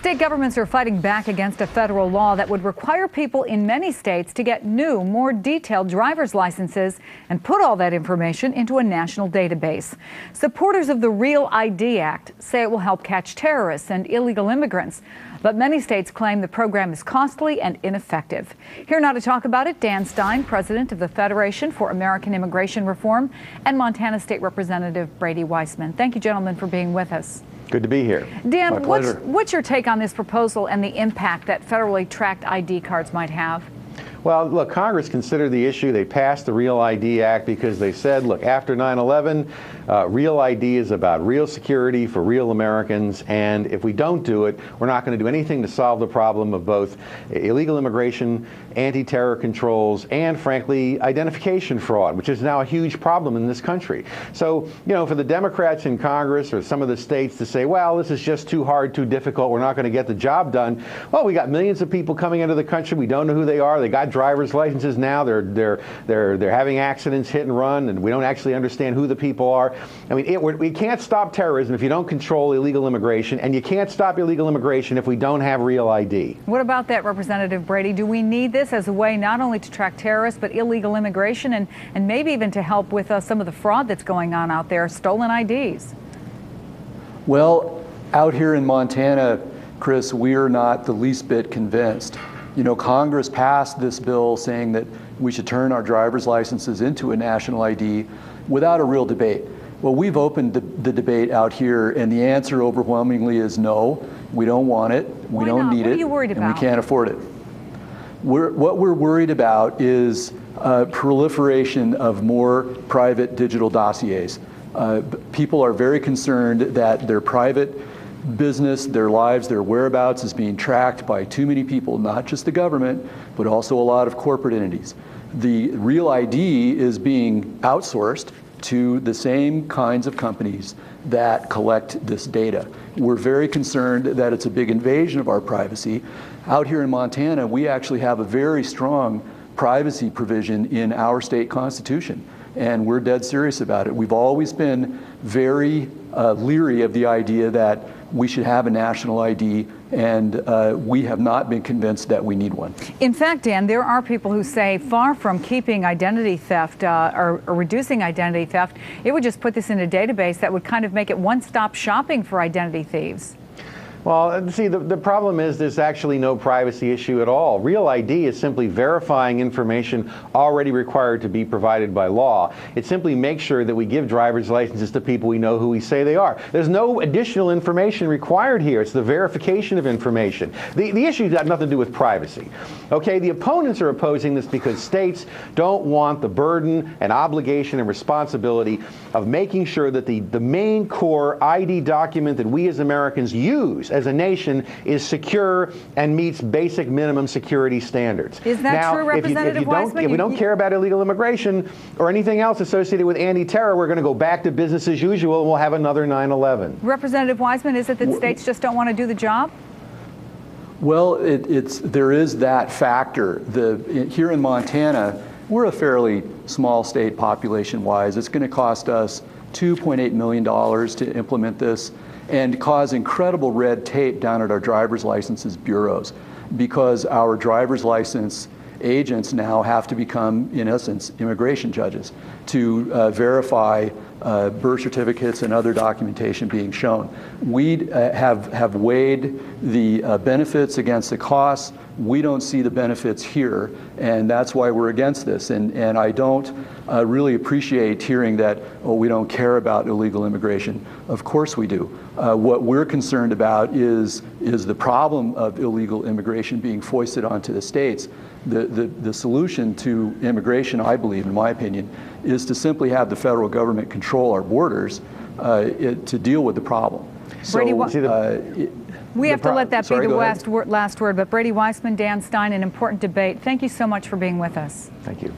State governments are fighting back against a federal law that would require people in many states to get new, more detailed driver's licenses and put all that information into a national database. Supporters of the Real ID Act say it will help catch terrorists and illegal immigrants, but many states claim the program is costly and ineffective. Here now to talk about it, Dan Stein, president of the Federation for American Immigration Reform, and Montana State Representative Brady Weissman. Thank you, gentlemen, for being with us. Good to be here. Dan, what's your take on this proposal and the impact that federally tracked ID cards might have? Well, look, Congress considered the issue. They passed the Real ID Act because they said, look, after 9/11, Real ID is about real security for real Americans, and if we don't do it, we're not going to do anything to solve the problem of both illegal immigration, anti-terror controls, and, frankly, identification fraud, which is now a huge problem in this country. So, you know, for the Democrats in Congress or some of the states to say, well, this is just too hard, too difficult, we're not going to get the job done. Well, we got millions of people coming into the country. We don't know who they are. They got driver's licenses now. They're having accidents, hit and run, and we don't actually understand who the people are. I mean, we can't stop terrorism if you don't control illegal immigration, and you can't stop illegal immigration if we don't have Real ID. What about that, Representative Brady? Do we need this as a way not only to track terrorists, but illegal immigration, and maybe even to help with some of the fraud that's going on out there, stolen IDs? Well, out here in Montana, Chris, we're not the least bit convinced. You know, Congress passed this bill saying that we should turn our driver's licenses into a national ID without a real debate. Well, we've opened the debate out here, and the answer overwhelmingly is no. We don't want it. We don't need it. What are you worried about? And we can't afford it. What we're worried about is proliferation of more private digital dossiers. People are very concerned that their private business, their lives, their whereabouts is being tracked by too many people, not just the government, but also a lot of corporate entities. The Real ID is being outsourced to the same kinds of companies that collect this data. We're very concerned that it's a big invasion of our privacy. Out here in Montana, we actually have a very strong privacy provision in our state constitution, and we're dead serious about it. We've always been very leery of the idea that we should have a national ID, and we have not been convinced that we need one. In fact, Dan, there are people who say far from keeping identity theft or reducing identity theft, it would just put this in a database that would kind of make it one-stop shopping for identity thieves. Well, see, the problem is there's actually no privacy issue at all. Real ID is simply verifying information already required to be provided by law. It simply makes sure that we give driver's licenses to people we know who we say they are. There's no additional information required here. It's the verification of information. The issue's got nothing to do with privacy. Okay, the opponents are opposing this because states don't want the burden and obligation and responsibility of making sure that the main core ID document that we as Americans use as a nation is secure and meets basic minimum security standards. Is that true, Representative Weissman? If we don't care about illegal immigration or anything else associated with anti-terror, we're going to go back to business as usual and we'll have another 9/11. Representative Weissman, is it that states just don't want to do the job? Well, there is that factor. Here in Montana, we're a fairly small state population-wise. It's going to cost us $2.8 million to implement this and cause incredible red tape down at our driver's licenses bureaus, because our driver's license agents now have to become, in essence, immigration judges to verify birth certificates and other documentation being shown. We have weighed the benefits against the costs. We don't see the benefits here, and that's why we're against this. And I don't really appreciate hearing that, oh, we don't care about illegal immigration. Of course we do. What we're concerned about is the problem of illegal immigration being foisted onto the states. The solution to immigration, I believe, in my opinion, is to simply have the federal government control our borders to deal with the problem. Brady, So, we have to let that be the last word, but Brady Weissman, Dan Stein, an important debate. Thank you so much for being with us. Thank you.